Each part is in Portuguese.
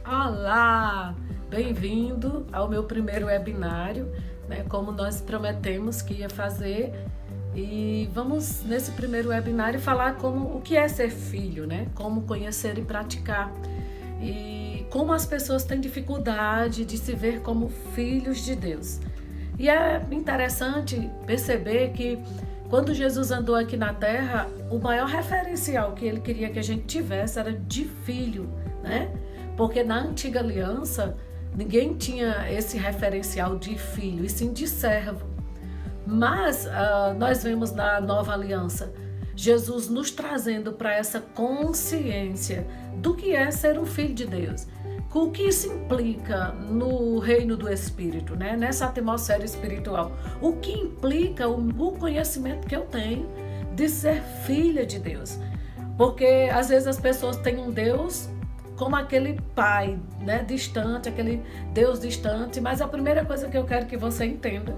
Olá, bem-vindo ao meu primeiro webinário, né, como nós prometemos que ia fazer. E vamos, nesse primeiro webinário, falar o que é ser filho, né? Como conhecer e praticar. E como as pessoas têm dificuldade de se ver como filhos de Deus. E é interessante perceber que quando Jesus andou aqui na Terra, o maior referencial que ele queria que a gente tivesse era de filho, né? Porque na antiga aliança, ninguém tinha esse referencial de filho, e sim de servo. Mas nós vemos na nova aliança, Jesus nos trazendo para essa consciência do que é ser um filho de Deus. O que isso implica no reino do Espírito, né? Nessa atmosfera espiritual. O que implica o conhecimento que eu tenho de ser filha de Deus. Porque às vezes as pessoas têm um Deus como aquele pai, né, distante, aquele Deus distante, mas a primeira coisa que eu quero que você entenda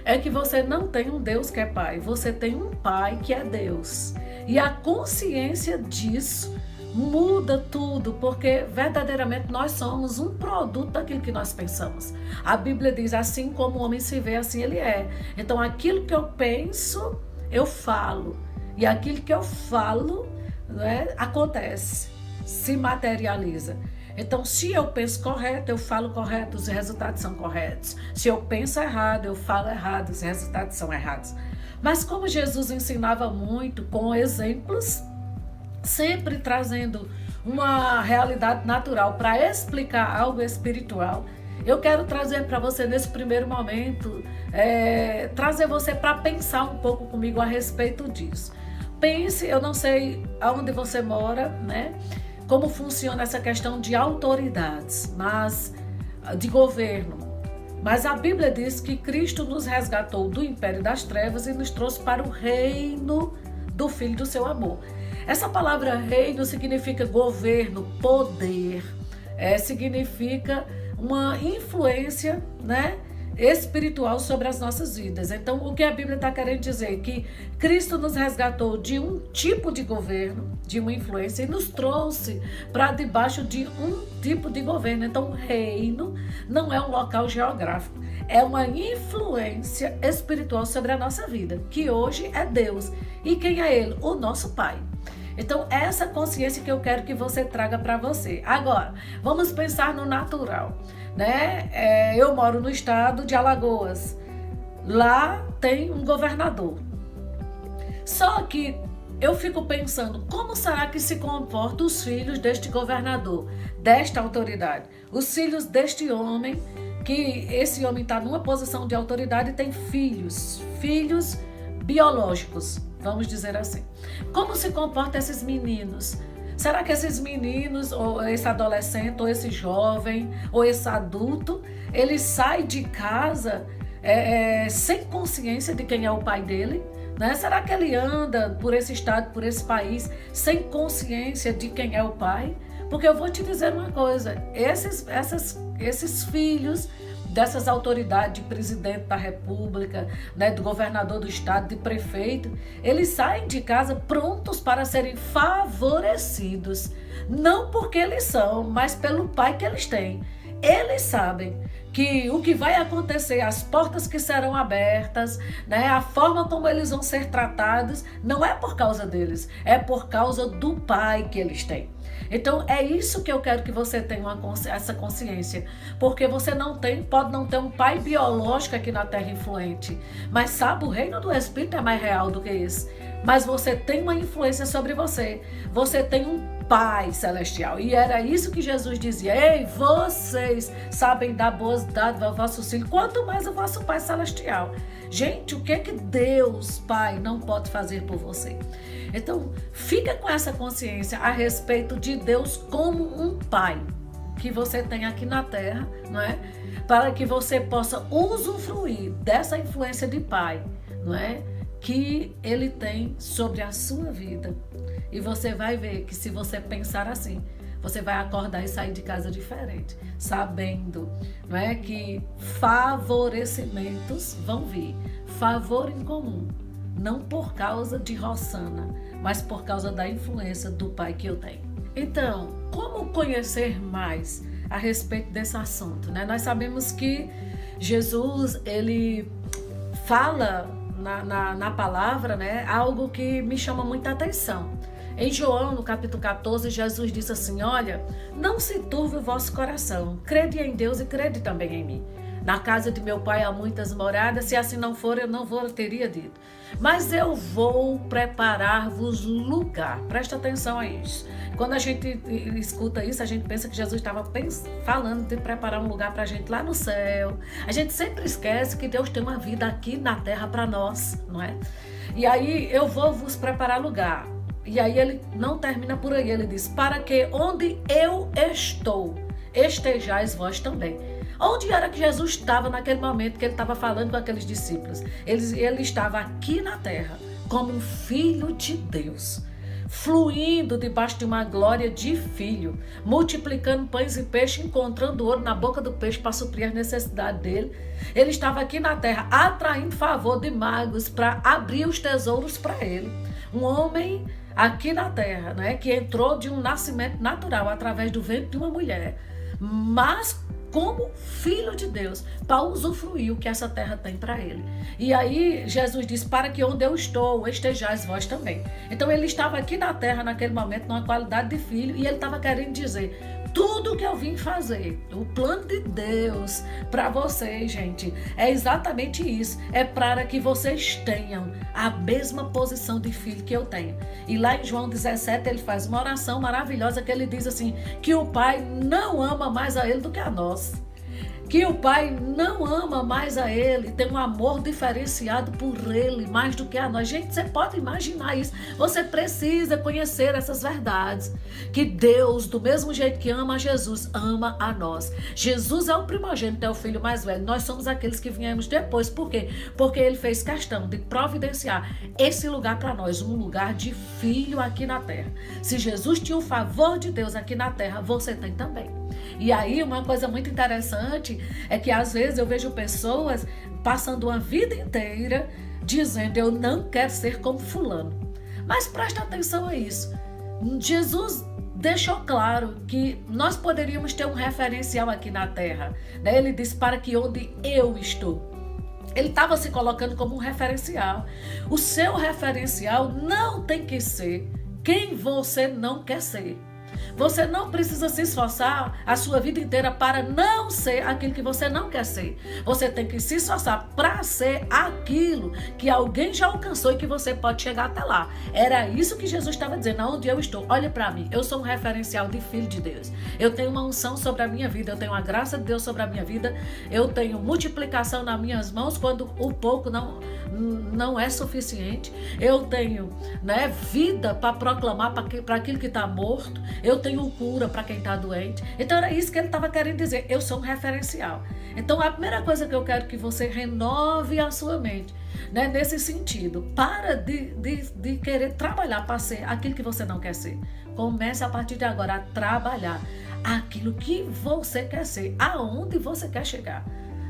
é que você não tem um Deus que é pai, você tem um pai que é Deus. E a consciência disso muda tudo, porque verdadeiramente nós somos um produto daquilo que nós pensamos. A Bíblia diz, assim como o homem se vê, assim ele é. Então aquilo que eu penso, eu falo. E aquilo que eu falo, né, acontece, se materializa. Então, se eu penso correto, eu falo correto, os resultados são corretos. Se eu penso errado, eu falo errado, os resultados são errados. Mas como Jesus ensinava muito com exemplos, sempre trazendo uma realidade natural para explicar algo espiritual, eu quero trazer para você nesse primeiro momento, trazer você para pensar um pouco comigo a respeito disso. Pense, eu não sei aonde você mora, né? Como funciona essa questão de autoridades, mas de governo. Mas a Bíblia diz que Cristo nos resgatou do império das trevas e nos trouxe para o reino do Filho do seu amor. Essa palavra reino significa governo, poder, significa uma influência, né, espiritual sobre as nossas vidas. Então, o que a Bíblia está querendo dizer? Que Cristo nos resgatou de um tipo de governo, de uma influência, e nos trouxe para debaixo de um tipo de governo. Então, reino não é um local geográfico, é uma influência espiritual sobre a nossa vida, que hoje é Deus. E quem é Ele? O nosso Pai. Então, essa consciência que eu quero que você traga para você. Agora, vamos pensar no natural, né? Eu moro no estado de Alagoas. Lá tem um governador. Só que eu fico pensando, como será que se comportam os filhos deste governador, desta autoridade? Os filhos deste homem, que esse homem está numa posição de autoridade e tem filhos biológicos, vamos dizer assim. Como se comportam esses meninos? Será que esses meninos, ou esse adolescente, ou esse jovem, ou esse adulto, ele sai de casa sem consciência de quem é o pai dele? Né? Será que ele anda por esse estado, por esse país, sem consciência de quem é o pai? Porque eu vou te dizer uma coisa, esses filhos dessas autoridades, de presidente da república, né, do governador do estado, de prefeito, eles saem de casa prontos para serem favorecidos, não porque eles são, mas pelo pai que eles têm. Eles sabem que o que vai acontecer, as portas que serão abertas, né, a forma como eles vão ser tratados, não é por causa deles, é por causa do pai que eles têm. Então é isso que eu quero que você tenha essa consciência, porque você pode não ter um pai biológico aqui na Terra influente, mas sabe, o reino do Espírito é mais real do que esse. Mas você tem uma influência sobre você, você tem um Pai Celestial, e era isso que Jesus dizia: ei, vocês sabem dar boas dádivas ao vosso filho, quanto mais o vosso Pai Celestial. Gente, o que é que Deus Pai não pode fazer por você? Então, fica com essa consciência a respeito de Deus como um Pai que você tem aqui na Terra, não é? Para que você possa usufruir dessa influência de Pai, não é? Que Ele tem sobre a sua vida. E você vai ver que se você pensar assim, Você vai acordar e sair de casa diferente, sabendo, não é, que favorecimentos vão vir, favor em comum, não por causa de Rosana, mas por causa da influência do Pai que eu tenho. Então, como conhecer mais a respeito desse assunto, né? Nós sabemos que Jesus, ele fala na palavra, né, algo que me chama muita atenção. Em João, no capítulo 14, Jesus disse assim: olha, não se turve o vosso coração, crede em Deus e crede também em mim. Na casa de meu pai há muitas moradas, se assim não for, eu não teria dito. Mas eu vou preparar-vos lugar. Presta atenção a isso. Quando a gente escuta isso, a gente pensa que Jesus estava falando de preparar um lugar para a gente lá no céu. A gente sempre esquece que Deus tem uma vida aqui na terra para nós, não é? E aí, eu vou vos preparar lugar. E aí ele não termina por aí, ele diz: para que onde eu estou, estejais vós também. Onde era que Jesus estava naquele momento que ele estava falando com aqueles discípulos? Ele estava aqui na terra, como um filho de Deus, fluindo debaixo de uma glória de filho, multiplicando pães e peixes, encontrando ouro na boca do peixe para suprir as necessidades dele. Ele estava aqui na terra, atraindo favor de magos para abrir os tesouros para ele. Um homem aqui na terra, né, que entrou de um nascimento natural através do ventre de uma mulher, mas como filho de Deus, para usufruir o que essa terra tem para ele. E aí Jesus disse: para que onde eu estou, estejais vós também. Então ele estava aqui na terra naquele momento, numa qualidade de filho, e ele estava querendo dizer: tudo que eu vim fazer, o plano de Deus para vocês, gente, é exatamente isso. É para que vocês tenham a mesma posição de filho que eu tenho. E lá em João 17, ele faz uma oração maravilhosa que ele diz assim: que o Pai não ama mais a ele do que a nós. Que o Pai não ama mais a ele, tem um amor diferenciado por ele, mais do que a nós. Gente, você pode imaginar isso. Você precisa conhecer essas verdades. Que Deus, do mesmo jeito que ama a Jesus, ama a nós. Jesus é o primogênito, é o filho mais velho. Nós somos aqueles que viemos depois. Por quê? Porque ele fez questão de providenciar esse lugar para nós, um lugar de filho aqui na terra. Se Jesus tinha o favor de Deus aqui na terra, você tem também. E aí, uma coisa muito interessante é que às vezes eu vejo pessoas passando uma vida inteira dizendo: eu não quero ser como fulano. Mas presta atenção a isso. Jesus deixou claro que nós poderíamos ter um referencial aqui na terra. Ele disse: para que onde eu estou. Ele estava se colocando como um referencial. O seu referencial não tem que ser quem você não quer ser. Você não precisa se esforçar a sua vida inteira para não ser aquilo que você não quer ser. Você tem que se esforçar para ser aquilo que alguém já alcançou e que você pode chegar até lá. Era isso que Jesus estava dizendo: aonde eu estou, olha para mim, eu sou um referencial de filho de Deus. Eu tenho uma unção sobre a minha vida, eu tenho a graça de Deus sobre a minha vida, eu tenho multiplicação nas minhas mãos quando o pouco não é suficiente. Eu tenho, né, vida para proclamar para aquilo que está morto. Eu tenho cura para quem está doente. Então era isso que ele estava querendo dizer: eu sou um referencial. Então a primeira coisa que eu quero que você renove a sua mente, né, nesse sentido. Para de querer trabalhar para ser aquilo que você não quer ser. Comece a partir de agora a trabalhar aquilo que você quer ser, aonde você quer chegar.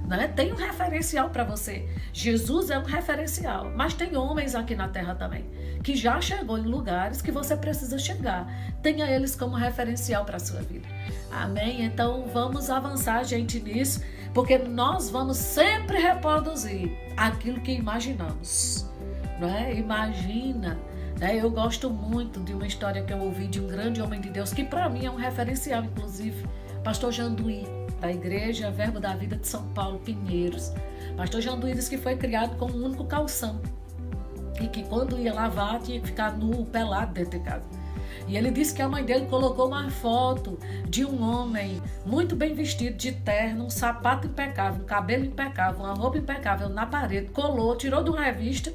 Né? Tem um referencial para você. Jesus é um referencial, mas tem homens aqui na terra também que já chegou em lugares que você precisa chegar. Tenha eles como referencial para a sua vida. Amém? Então vamos avançar, gente, nisso, porque nós vamos sempre reproduzir aquilo que imaginamos. Né? Imagina. Né? Eu gosto muito de uma história que eu ouvi de um grande homem de Deus, que para mim é um referencial, inclusive, Pastor Janduí, da Igreja Verbo da Vida de São Paulo, Pinheiros. Pastor Janduí disse que foi criado com um único calção e que quando ia lavar tinha que ficar nu, pelado dentro de casa. E ele disse que a mãe dele colocou uma foto de um homem muito bem vestido, de terno, um sapato impecável, um cabelo impecável, uma roupa impecável na parede, colou, tirou de uma revista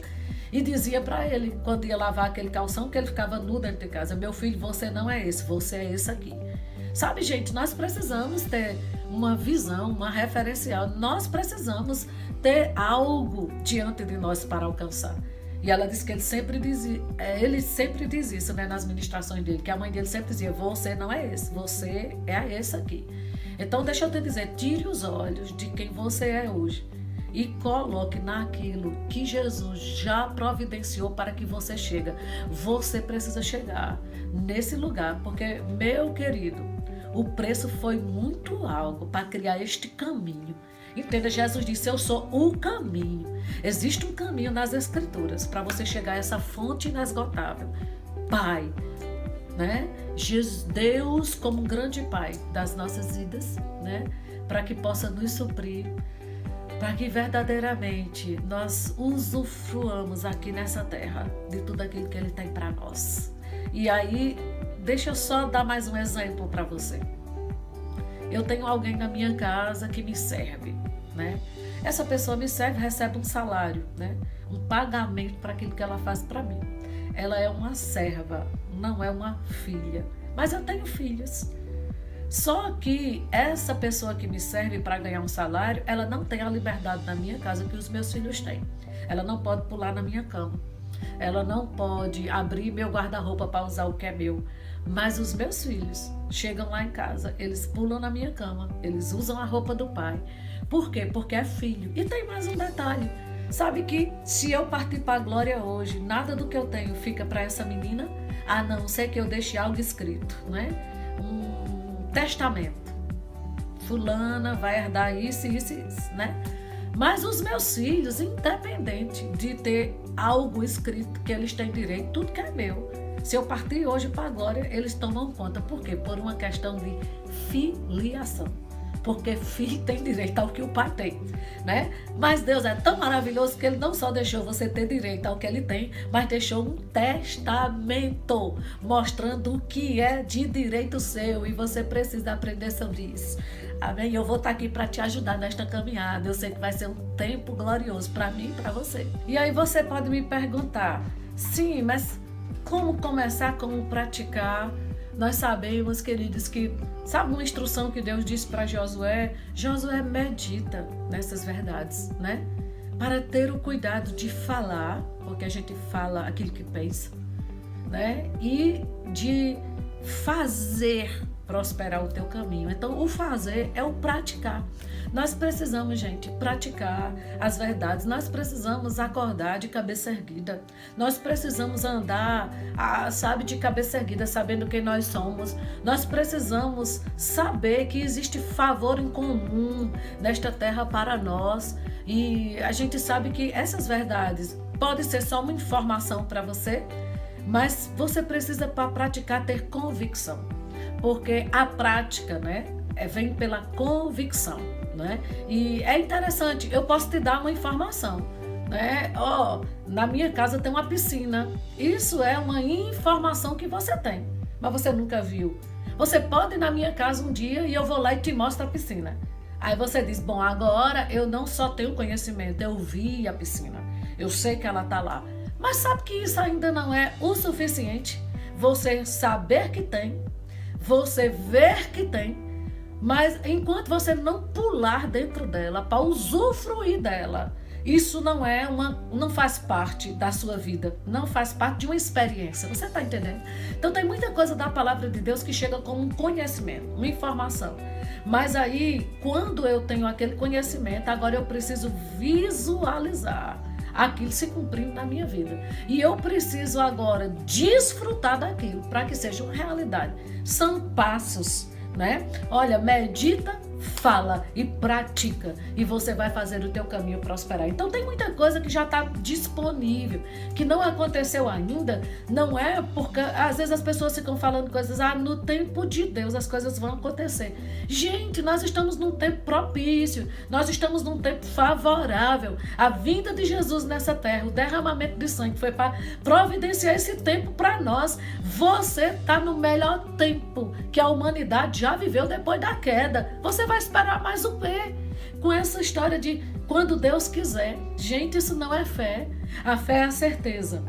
e dizia para ele, quando ia lavar aquele calção, que ele ficava nu dentro de casa: meu filho, você não é esse, você é esse aqui. Sabe, gente, nós precisamos ter uma visão, uma referencial. Nós precisamos ter algo diante de nós para alcançar. E ela disse que ele sempre diz isso, né, nas ministrações dele, que a mãe dele sempre dizia, você não é esse, você é esse aqui. Então deixa eu te dizer, tire os olhos de quem você é hoje e coloque naquilo que Jesus já providenciou para que você chegue. Você precisa chegar nesse lugar, porque, meu querido, o preço foi muito alto para criar este caminho. Entenda, Jesus disse, eu sou o caminho. Existe um caminho nas Escrituras para você chegar a essa fonte inesgotável. Pai, né? Deus como um grande Pai das nossas vidas, né? Para que possa nos suprir, para que verdadeiramente nós usufruamos aqui nessa terra de tudo aquilo que Ele tem para nós. E aí, deixa eu só dar mais um exemplo para você. Eu tenho alguém na minha casa que me serve, né? Essa pessoa me serve, recebe um salário, né? Um pagamento para aquilo que ela faz para mim. Ela é uma serva, não é uma filha. Mas eu tenho filhos. Só que essa pessoa que me serve para ganhar um salário, ela não tem a liberdade na minha casa que os meus filhos têm. Ela não pode pular na minha cama. Ela não pode abrir meu guarda-roupa para usar o que é meu. Mas os meus filhos chegam lá em casa, eles pulam na minha cama, eles usam a roupa do pai. Por quê? Porque é filho. E tem mais um detalhe. Sabe que se eu partir para a glória hoje, nada do que eu tenho fica para essa menina, a não ser que eu deixe algo escrito, né? Um testamento. Fulana vai herdar isso, isso e isso, né? Mas os meus filhos, independente de ter algo escrito que eles têm direito, tudo que é meu. Se eu partir hoje para a glória, eles tomam conta. Por quê? Por uma questão de filiação. Porque filho tem direito ao que o pai tem, né? Mas Deus é tão maravilhoso que Ele não só deixou você ter direito ao que Ele tem, mas deixou um testamento mostrando o que é de direito seu e você precisa aprender sobre isso. Amém? Eu vou estar aqui para te ajudar nesta caminhada. Eu sei que vai ser um tempo glorioso para mim e para você. E aí você pode me perguntar, sim, mas como começar, como praticar? Nós sabemos, queridos, que sabe uma instrução que Deus disse para Josué? Josué medita nessas verdades, né? Para ter o cuidado de falar, porque a gente fala aquilo que pensa, né? E de fazer prosperar o teu caminho. Então, o fazer é o praticar. Nós precisamos, gente, praticar as verdades. Nós precisamos acordar de cabeça erguida. Nós precisamos andar, sabe, de cabeça erguida, sabendo quem nós somos. Nós precisamos saber que existe favor em comum nesta terra para nós. E a gente sabe que essas verdades podem ser só uma informação para você, mas você precisa, para praticar, ter convicção. Porque a prática, né, vem pela convicção, né? E é interessante, eu posso te dar uma informação, né? Na minha casa tem uma piscina. Isso é uma informação que você tem, mas você nunca viu. Você pode ir na minha casa um dia e eu vou lá e te mostro a piscina. Aí você diz, bom, agora eu não só tenho conhecimento, eu vi a piscina, eu sei que ela está lá. Mas sabe que isso ainda não é o suficiente? Você saber que tem, você ver que tem, mas enquanto você não pular dentro dela para usufruir dela, isso não faz parte da sua vida, não faz parte de uma experiência. Você está entendendo? Então tem muita coisa da palavra de Deus que chega como um conhecimento, uma informação. Mas aí, quando eu tenho aquele conhecimento, agora eu preciso visualizar aquilo se cumprindo na minha vida. E eu preciso agora desfrutar daquilo para que seja uma realidade. São passos, né? Olha, medita, fala e pratica e você vai fazer o teu caminho prosperar. Então tem muita coisa que já está disponível, que não aconteceu ainda. Não é porque às vezes as pessoas ficam falando coisas, no tempo de Deus as coisas vão acontecer. Gente, nós estamos num tempo propício, nós estamos num tempo favorável. A vinda de Jesus nessa terra, o derramamento de sangue foi para providenciar esse tempo para nós. Você está no melhor tempo que a humanidade já viveu depois da queda. Você vai esperar mais o quê? Com essa história de quando Deus quiser. Gente, isso não é fé. A fé é a certeza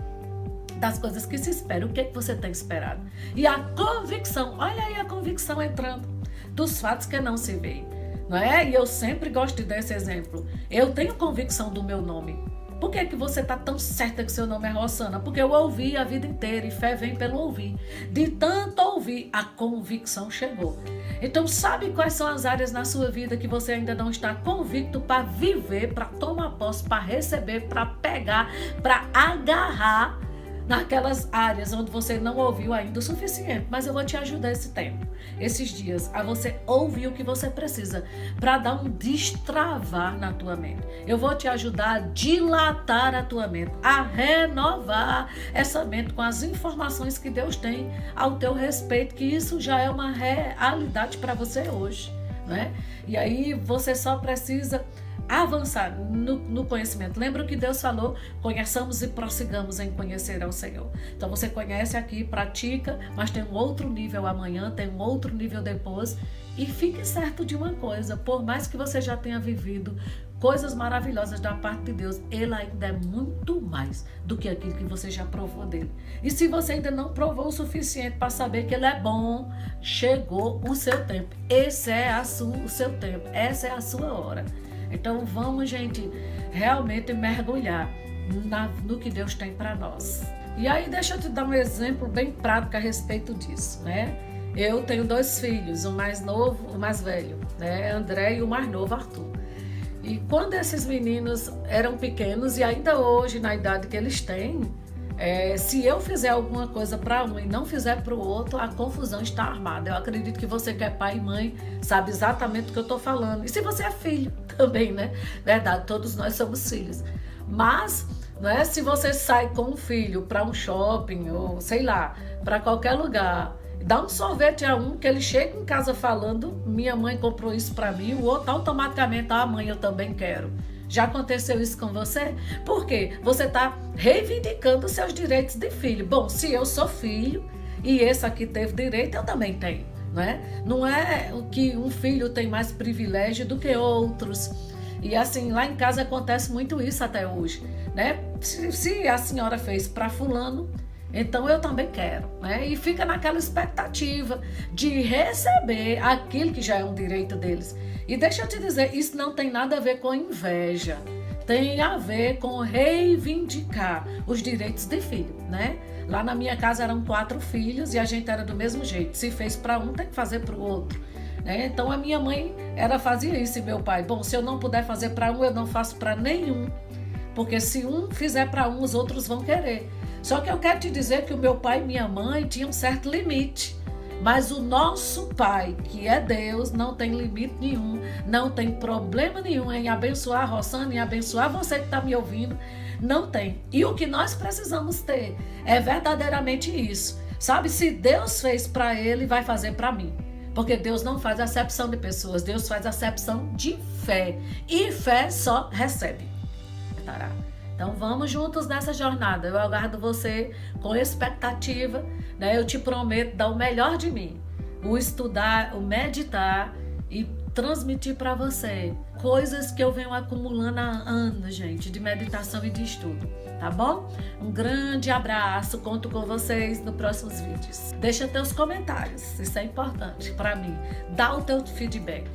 das coisas que se esperam. O que é que você tem esperado? E a convicção, olha aí a convicção entrando, dos fatos que não se veem, não é? E eu sempre gosto de dar esse exemplo. Eu tenho convicção do meu nome. Por que você está tão certa que seu nome é Rossana? Porque eu ouvi a vida inteira e fé vem pelo ouvir. De tanto ouvir, a convicção chegou. Então, sabe quais são as áreas na sua vida que você ainda não está convicto para viver, para tomar posse, para receber, para pegar, para agarrar naquelas áreas onde você não ouviu ainda o suficiente? Mas eu vou te ajudar esse tempo, esses dias, a você ouvir o que você precisa para dar um destravar na tua mente. Eu vou te ajudar a dilatar a tua mente, a renovar essa mente com as informações que Deus tem ao teu respeito, que isso já é uma realidade para você hoje, né? E aí você só precisa avançar no conhecimento. Lembra o que Deus falou? Conheçamos e prossigamos em conhecer ao Senhor. Então você conhece aqui, pratica, mas tem um outro nível amanhã, tem um outro nível depois. E fique certo de uma coisa, por mais que você já tenha vivido coisas maravilhosas da parte de Deus, Ele ainda é muito mais do que aquilo que você já provou dele. E se você ainda não provou o suficiente para saber que Ele é bom, chegou o seu tempo. Esse é o seu tempo, essa é a sua hora. Então vamos, gente, realmente mergulhar no que Deus tem para nós. E aí deixa eu te dar um exemplo bem prático a respeito disso, né? Eu tenho 2 filhos, o mais novo, o mais velho, né? André, e o mais novo, Arthur. E quando esses meninos eram pequenos, e ainda hoje, na idade que eles têm, se eu fizer alguma coisa para um e não fizer para o outro, a confusão está armada. Eu acredito que você que é pai e mãe sabe exatamente do que eu estou falando. E se você é filho também, né? Verdade, todos nós somos filhos. Mas, né, se você sai com um filho para um shopping ou sei lá, para qualquer lugar, dá um sorvete a um, que ele chega em casa falando: minha mãe comprou isso para mim, o outro automaticamente: mãe, eu também quero. Já aconteceu isso com você? Por quê? Você está reivindicando seus direitos de filho. Bom, se eu sou filho e esse aqui teve direito, eu também tenho, né? Não é que um filho tem mais privilégio do que outros. E assim, lá em casa acontece muito isso até hoje, né? Se a senhora fez para fulano, então eu também quero, né? E fica naquela expectativa de receber aquilo que já é um direito deles. E deixa eu te dizer, isso não tem nada a ver com inveja. Tem a ver com reivindicar os direitos de filho, né? Lá na minha casa eram 4 filhos e a gente era do mesmo jeito. Se fez para um, tem que fazer para o outro, né? Então a minha mãe fazia isso e meu pai: bom, se eu não puder fazer para um, eu não faço para nenhum. Porque se um fizer para um, os outros vão querer. Só que eu quero te dizer que o meu pai e minha mãe tinham um certo limite. Mas o nosso Pai, que é Deus, não tem limite nenhum, não tem problema nenhum em abençoar a Rossana, em abençoar você que está me ouvindo, não tem. E o que nós precisamos ter é verdadeiramente isso. Sabe, se Deus fez para ele, vai fazer para mim. Porque Deus não faz acepção de pessoas, Deus faz acepção de fé. E fé só recebe. Tará. Então vamos juntos nessa jornada. Eu aguardo você com expectativa, né? Eu te prometo dar o melhor de mim, o estudar, o meditar e transmitir para você coisas que eu venho acumulando há anos, gente, de meditação e de estudo, tá bom? Um grande abraço, conto com vocês nos próximos vídeos. Deixa teus comentários, isso é importante para mim. Dá o teu feedback.